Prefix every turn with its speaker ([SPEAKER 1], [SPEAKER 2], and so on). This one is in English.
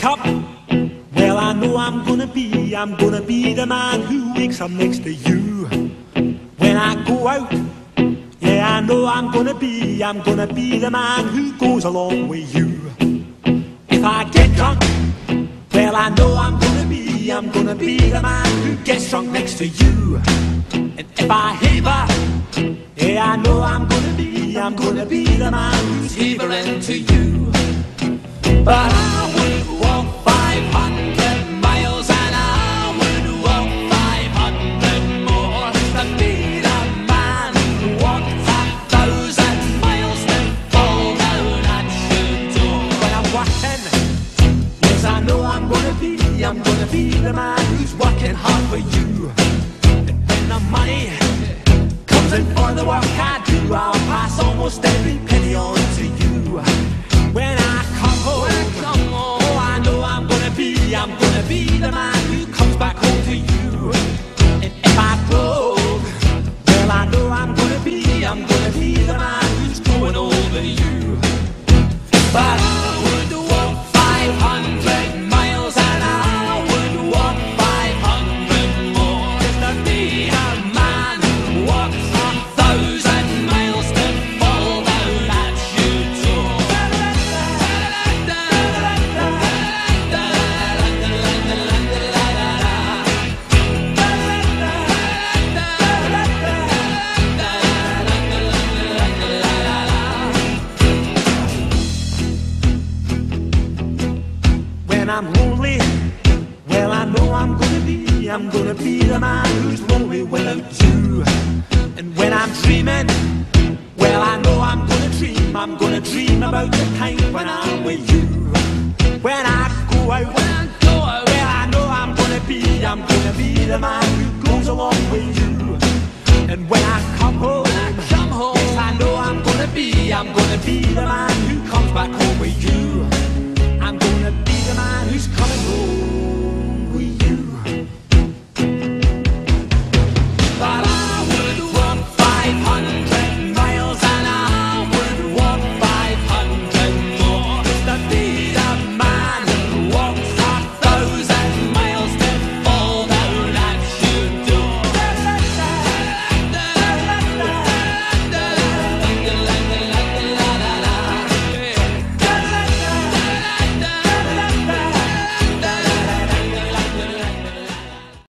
[SPEAKER 1] up, well, I know I'm gonna be the man who wakes up next to you. When I go out, yeah, I know I'm gonna be the man who goes along with you. If I get drunk, well, I know I'm gonna be the man who gets drunk next to you. And if I haver, yeah, I know I'm gonna be the man who's havering to you. But I would walk 500 miles and I would walk 500 more to be the man who walked 1,000 miles to fall down at your door. When I'm working, yes, I know I'm gonna be the man who's working hard for you. And when the money comes in for the work I do, I'll pass almost every penny on to you. When I come home, oh, I know I'm gonna be the man who comes back home to you. And if I broke, well, I know I'm gonna be the man who's going over you. But I would walk 500 miles and I would walk 500 more just to be a man who walks 1,000 miles to fall down at your door. When I'm lonely, well, I know I'm gonna be the man who's lonely without you. And when I'm dreaming, well, I know I'm gonna dream about the time when I'm with you. When I go out, well, I know I'm gonna be the man who goes along with you. And when I come home, yes, I know I'm gonna be the man who comes back home with you.